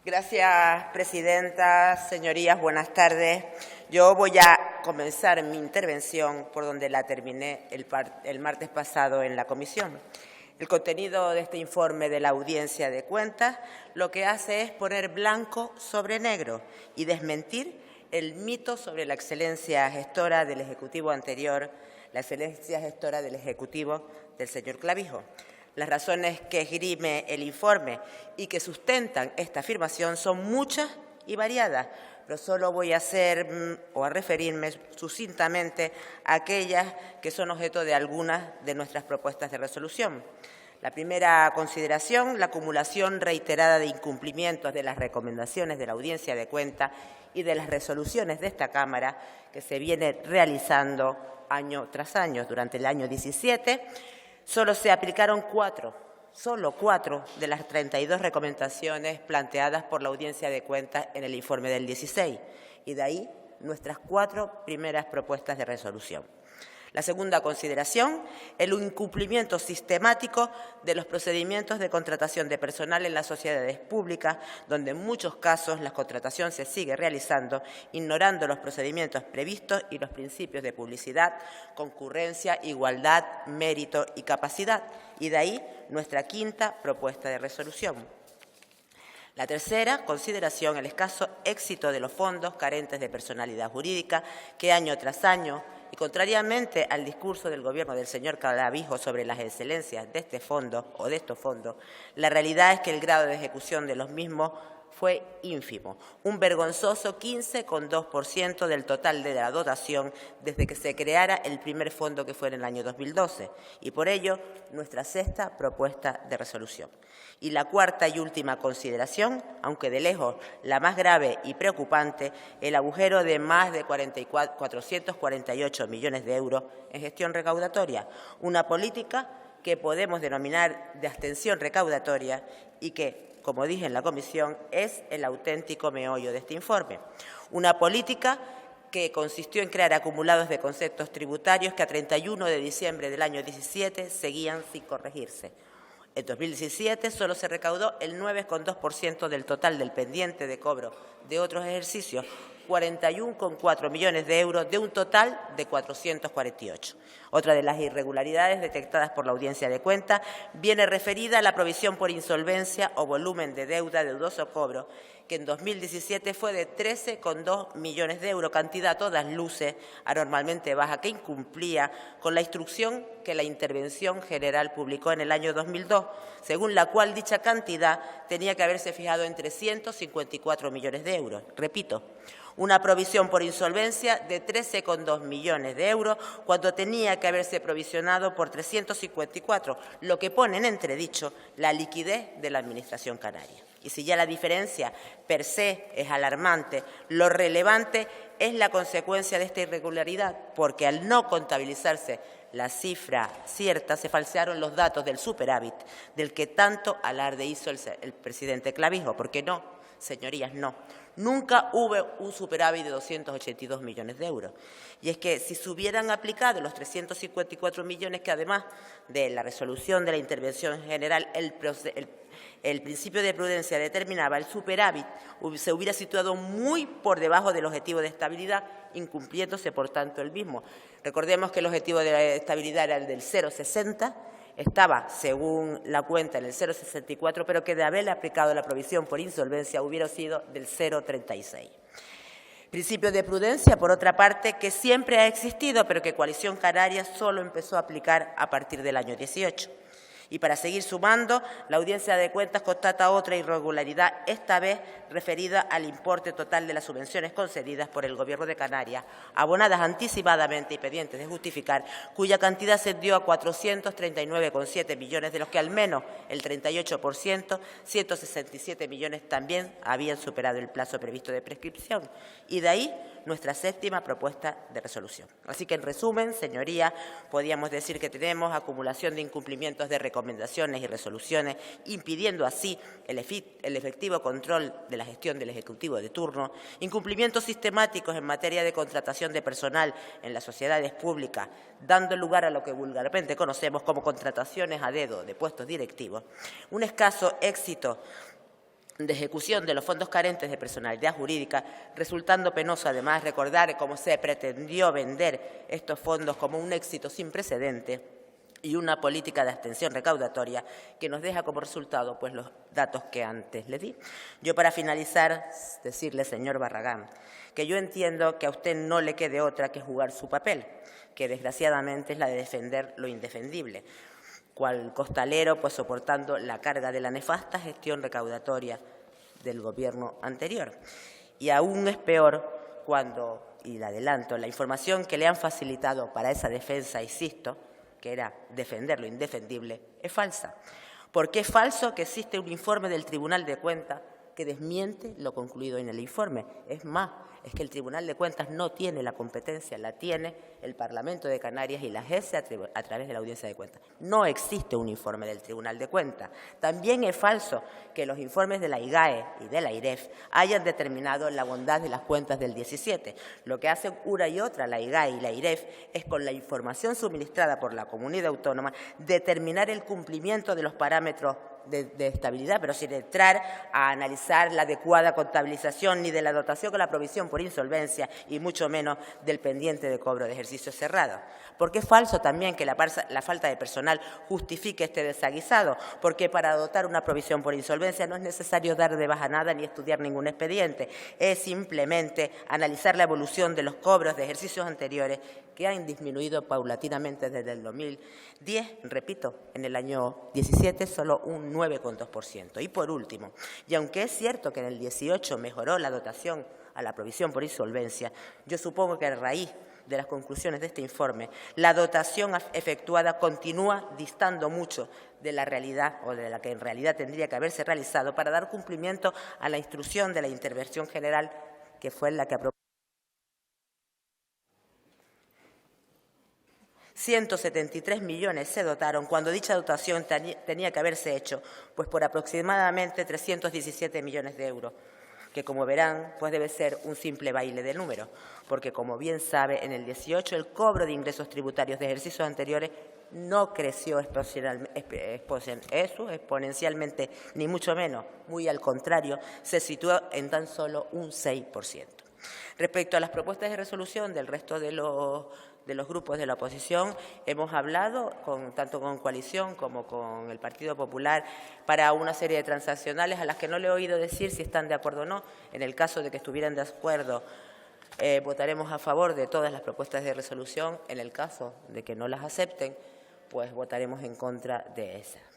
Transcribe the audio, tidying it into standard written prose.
Gracias, presidenta. Señorías, buenas tardes. Yo voy a comenzar mi intervención por donde la terminé el martes pasado en la comisión. El contenido de este informe de la Audiencia de Cuentas lo que hace es poner blanco sobre negro y desmentir el mito sobre la excelencia gestora del Ejecutivo anterior, la excelencia gestora del Ejecutivo del señor Clavijo. Las razones que esgrime el informe y que sustentan esta afirmación son muchas y variadas, pero solo voy a referirme sucintamente a aquellas que son objeto de algunas de nuestras propuestas de resolución. La primera consideración, la acumulación reiterada de incumplimientos de las recomendaciones de la Audiencia de Cuentas y de las resoluciones de esta Cámara que se viene realizando año tras año. Durante el año 17 solo se aplicaron solo cuatro de las 32 recomendaciones planteadas por la Audiencia de Cuentas en el informe del 16, y de ahí nuestras 4 primeras propuestas de resolución. La segunda consideración, el incumplimiento sistemático de los procedimientos de contratación de personal en las sociedades públicas, donde en muchos casos la contratación se sigue realizando ignorando los procedimientos previstos y los principios de publicidad, concurrencia, igualdad, mérito y capacidad. Y de ahí nuestra quinta propuesta de resolución. La tercera consideración, el escaso éxito de los fondos carentes de personalidad jurídica que año tras año, y contrariamente al discurso del Gobierno del señor Clavijo sobre las excelencias de este fondo o de estos fondos, la realidad es que el grado de ejecución de los mismos fue ínfimo, un vergonzoso 15,2% del total de la dotación desde que se creara el primer fondo, que fue en el año 2012, y por ello nuestra sexta propuesta de resolución. Y la cuarta y última consideración, aunque de lejos la más grave y preocupante, el agujero de más de 448 millones de euros en gestión recaudatoria, una política que podemos denominar de abstención recaudatoria y que, como dije en la comisión, es el auténtico meollo de este informe. Una política que consistió en crear acumulados de conceptos tributarios que a 31 de diciembre del año 17 seguían sin corregirse. En 2017 solo se recaudó el 9,2% del total del pendiente de cobro de otros ejercicios, 41,4 millones de euros de un total de 448. Otra de las irregularidades detectadas por la Audiencia de Cuentas viene referida a la provisión por insolvencia o volumen de deuda de dudoso cobro, que en 2017 fue de 13,2 millones de euros, cantidad a todas luces anormalmente baja, que incumplía con la instrucción que la Intervención General publicó en el año 2002, según la cual dicha cantidad tenía que haberse fijado en 354 millones de euros. Repito, una provisión por insolvencia de 13,2 millones de euros cuando tenía que haberse provisionado por 354, lo que pone en entredicho la liquidez de la Administración canaria. Y si ya la diferencia per se es alarmante, lo relevante es la consecuencia de esta irregularidad, porque al no contabilizarse la cifra cierta, se falsearon los datos del superávit del que tanto alarde hizo el presidente Clavijo, porque no, señorías, no. Nunca hubo un superávit de 282 millones de euros. Y es que si se hubieran aplicado los 354 millones que, además de la resolución de la Intervención General, el principio de prudencia determinaba, el superávit se hubiera situado muy por debajo del objetivo de estabilidad, incumpliéndose, por tanto, el mismo. Recordemos que el objetivo de la estabilidad era el del 0,60, estaba, según la cuenta, en el 0,64, pero que de haberle aplicado la provisión por insolvencia hubiera sido del 0,36. Principio de prudencia, por otra parte, que siempre ha existido, pero que Coalición Canaria solo empezó a aplicar a partir del año 18. Y para seguir sumando, la Audiencia de Cuentas constata otra irregularidad, esta vez referida al importe total de las subvenciones concedidas por el Gobierno de Canarias, abonadas anticipadamente y pendientes de justificar, cuya cantidad ascendió a 439,7 millones, de los que al menos el 38%, 167 millones, también habían superado el plazo previsto de prescripción. Y de ahí nuestra séptima propuesta de resolución. Así que, en resumen, señorías, podríamos decir que tenemos acumulación de incumplimientos de recomendaciones y resoluciones, impidiendo así el efectivo control de la gestión del Ejecutivo de turno, incumplimientos sistemáticos en materia de contratación de personal en las sociedades públicas, dando lugar a lo que vulgarmente conocemos como contrataciones a dedo de puestos directivos, un escaso éxito de ejecución de los fondos carentes de personalidad jurídica, resultando penoso además recordar cómo se pretendió vender estos fondos como un éxito sin precedentes y una política de abstención recaudatoria que nos deja como resultado pues, los datos que antes le di. Yo, para finalizar, decirle, señor Barragán, que yo entiendo que a usted no le quede otra que jugar su papel, que desgraciadamente es la de defender lo indefendible, cual costalero, pues soportando la carga de la nefasta gestión recaudatoria del Gobierno anterior. Y aún es peor cuando, y le adelanto, la información que le han facilitado para esa defensa, insisto, que era defender lo indefendible, es falsa. Porque es falso que existe un informe del Tribunal de Cuentas que desmiente lo concluido en el informe. Es más, es que el Tribunal de Cuentas no tiene la competencia, la tiene el Parlamento de Canarias y la GESE a través de la Audiencia de Cuentas. No existe un informe del Tribunal de Cuentas. También es falso que los informes de la IGAE y de la IREF hayan determinado la bondad de las cuentas del 17. Lo que hacen una y otra, la IGAE y la IREF, es con la información suministrada por la comunidad autónoma determinar el cumplimiento de los parámetros de estabilidad, pero sin entrar a analizar la adecuada contabilización ni de la dotación con la provisión por insolvencia y mucho menos del pendiente de cobro de ejercicio cerrado. Porque es falso también que la falta de personal justifique este desaguisado, porque para dotar una provisión por insolvencia no es necesario dar de baja nada ni estudiar ningún expediente, es simplemente analizar la evolución de los cobros de ejercicios anteriores que han disminuido paulatinamente desde el 2010, repito, en el año 17 solo un 9,2%. Y por último, y aunque es cierto que en el 18 mejoró la dotación a la provisión por insolvencia, yo supongo que a raíz de las conclusiones de este informe, la dotación efectuada continúa distando mucho de la realidad o de la que en realidad tendría que haberse realizado para dar cumplimiento a la instrucción de la intervención general que fue la que aprobó. 173 millones se dotaron cuando dicha dotación tenía que haberse hecho pues por aproximadamente 317 millones de euros, que como verán pues debe ser un simple baile de números, porque como bien sabe en el 18 el cobro de ingresos tributarios de ejercicios anteriores no creció exponencialmente, ni mucho menos, muy al contrario, se situó en tan solo un 6%. Respecto a las propuestas de resolución del resto de los grupos de la oposición, hemos hablado tanto con Coalición como con el Partido Popular para una serie de transaccionales a las que no le he oído decir si están de acuerdo o no. En el caso de que estuvieran de acuerdo, votaremos a favor de todas las propuestas de resolución. En el caso de que no las acepten, pues votaremos en contra de esas.